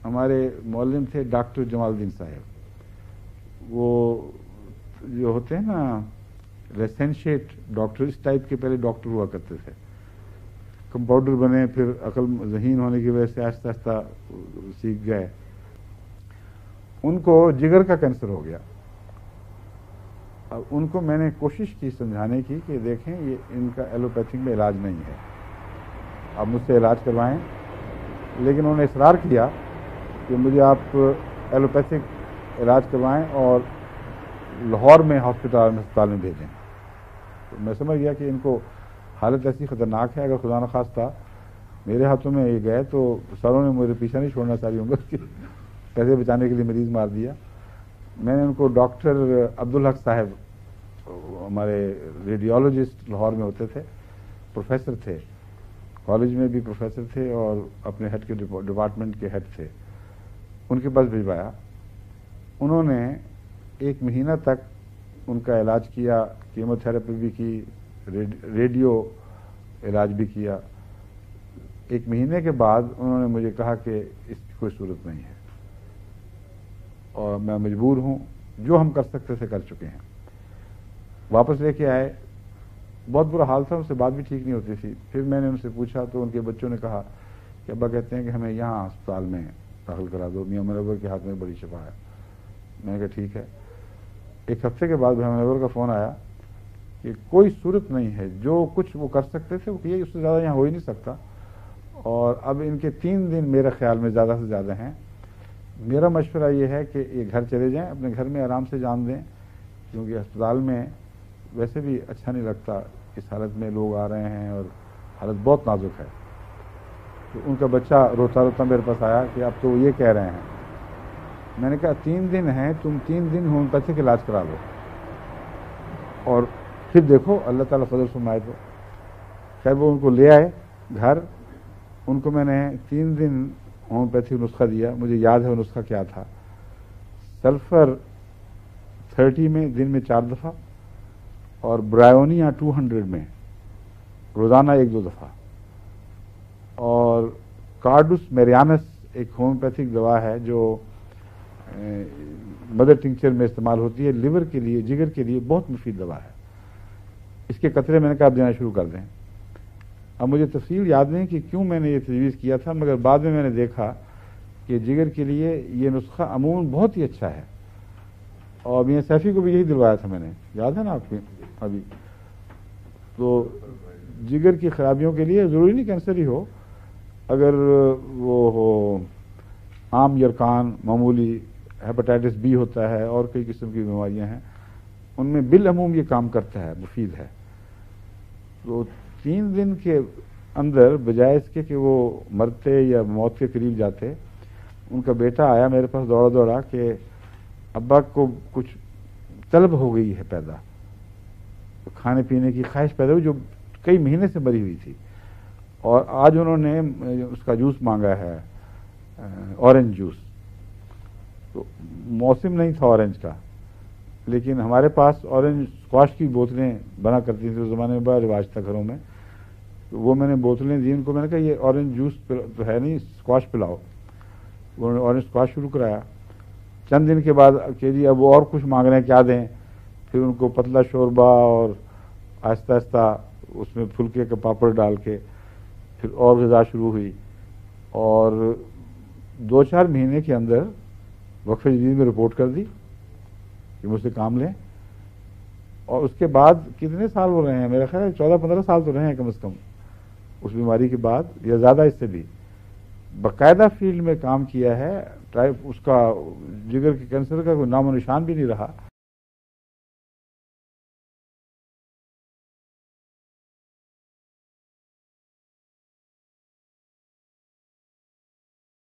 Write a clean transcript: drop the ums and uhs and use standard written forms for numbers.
ہمارے معلم تھے ڈاکٹر جمال الدین صاحب، وہ جو ہوتے ہیں نا ریسنشیٹ ڈاکٹر، اس ٹائپ کے پہلے ڈاکٹر ہوا کرتے تھے، کمپاؤنڈر بنے، پھر عقل ذہین ہونے کی وجہ سے آہستہ آہستہ سیکھ گئے۔ ان کو جگر کا کینسر ہو گیا۔ اب ان کو میں نے کوشش کی سمجھانے کی کہ دیکھیں یہ ان کا ایلوپیتھک میں علاج نہیں ہے، آپ مجھ سے علاج کروائیں، لیکن انہوں نے اصرار کیا کہ مجھے آپ ایلوپیتھک علاج کروائیں اور لاہور میں ہسپتال میں بھیجیں۔ تو میں سمجھ گیا کہ ان کو حالت ایسی خطرناک ہے، اگر خدا نخواستہ میرے ہاتھوں میں یہ گئے تو سروں نے مجھے پیچھا نہیں چھوڑنا ساری عمر کی، پیسے بچانے کے لیے مریض مار دیا۔ میں نے ان کو ڈاکٹر عبدالحق صاحب، ہمارے ریڈیولوجسٹ لاہور میں ہوتے تھے، پروفیسر تھے، کالج میں بھی پروفیسر تھے اور اپنے ہیڈ کے ڈپارٹمنٹ کے ہیڈ تھے، ان کے پاس بھجوایا۔ انہوں نے 1 مہینہ تک ان کا علاج کیا، کیمو تھراپی بھی کی، ریڈیو علاج بھی کیا۔ 1 مہینے کے بعد انہوں نے مجھے کہا کہ اس کی کوئی صورت نہیں ہے اور میں مجبور ہوں، جو ہم کر سکتے تھے کر چکے ہیں۔ واپس لے کے آئے، بہت برا حال تھا، ان سے بات بھی ٹھیک نہیں ہوتی تھی۔ پھر میں نے ان سے پوچھا تو ان کے بچوں نے کہا کہ ابا کہتے ہیں کہ ہمیں یہاں ہسپتال میں داخل کرا دو، میاں منور کے ہاتھ میں بڑی شفا ہے۔ میں نے کہا ٹھیک ہے۔ 1 ہفتے کے بعد میاں منور کا فون آیا کہ کوئی صورت نہیں ہے، جو کچھ وہ کر سکتے تھے وہ کیے، اس سے زیادہ یہاں ہو ہی نہیں سکتا، اور اب ان کے 3 دن میرے خیال میں زیادہ سے زیادہ ہیں۔ میرا مشورہ یہ ہے کہ یہ گھر چلے جائیں، اپنے گھر میں آرام سے جان دیں، کیونکہ ہسپتال میں ویسے بھی اچھا نہیں لگتا، اس حالت میں لوگ آ رہے ہیں اور حالت بہت نازک ہے۔ تو ان کا بچہ روتا روتا میرے پاس آیا کہ اب تو وہ یہ کہہ رہے ہیں۔ میں نے کہا 3 دن ہیں، تم 3 دن ہومیوپیتھک علاج کرا لو اور پھر دیکھو اللہ تعالیٰ فضل فرمائے تو۔ خیر وہ ان کو لے آئے گھر، ان کو میں نے 3 دن ہومیوپیتھک نسخہ دیا، مجھے یاد ہے وہ نسخہ کیا تھا، سلفر 30 میں دن میں 4 دفعہ اور برائیونیا 200 میں روزانہ 1-2 دفعہ، اور کارڈس میریانس ایک ہومیوپیتھک دوا ہے جو مدر ٹنکچر میں استعمال ہوتی ہے، لیور کے لیے، جگر کے لیے بہت مفید دوا ہے۔ اس کے قطرے میں نے کہا آپ دینا شروع کر دیں۔ اب مجھے تفصیل یاد نہیں کہ کیوں میں نے یہ تجویز کیا تھا، مگر بعد میں نے دیکھا کہ جگر کے لیے یہ نسخہ عموماً بہت ہی اچھا ہے، اور میاں سیفی کو بھی یہی دلوایا تھا میں نے، یاد ہے نا آپ کے ابھی۔ تو جگر کی خرابیوں کے لیے ضروری نہیں کینسر ہی ہو، اگر وہ ہو عام یرقان، معمولی ہیپاٹائٹس بی ہوتا ہے اور کئی قسم کی بیماریاں ہیں، ان میں بالعموم یہ کام کرتا ہے، مفید ہے۔ تو 3 دن کے اندر بجائے اس کے کہ وہ مرتے یا موت کے قریب جاتے، ان کا بیٹا آیا میرے پاس دوڑا دوڑا کہ ابا کو کچھ طلب ہو گئی ہے پیدا، کھانے پینے کی خواہش پیدا ہوئی جو کئی مہینے سے مری ہوئی تھی، اور آج انہوں نے اس کا جوس مانگا ہے، اورنج جوس۔ تو موسم نہیں تھا اورنج کا، لیکن ہمارے پاس اورنج اسکواش کی بوتلیں بنا کرتی تھیں، اس زمانے میں بڑا رواج تھا گھروں میں، تو وہ میں نے بوتلیں دی ان کو، میں نے کہا یہ اورنج جوس تو ہے نہیں، اسکواش پلاؤ۔ انہوں نے اورنج اسکواش شروع کرایا۔ چند دن کے بعد کہ جی اب وہ اور کچھ مانگ رہے ہیں کیا دیں، پھر ان کو پتلا شوربہ اور آہستہ آہستہ اس میں پھلکے کا پاپڑ ڈال کے پھر اور غذا شروع ہوئی، اور 2-4 مہینے کے اندر وقف جدید میں رپورٹ کر دی کہ مجھ سے کام لیں، اور اس کے بعد کتنے سال وہ رہے ہیں، میرا خیال ہے 14-15 سال تو رہے ہیں کم از کم اس بیماری کے بعد، یا زیادہ اس سے بھی، باقاعدہ فیلڈ میں کام کیا ہے۔ اس کا جگر کے کینسر کا کوئی نام و نشان بھی نہیں رہا۔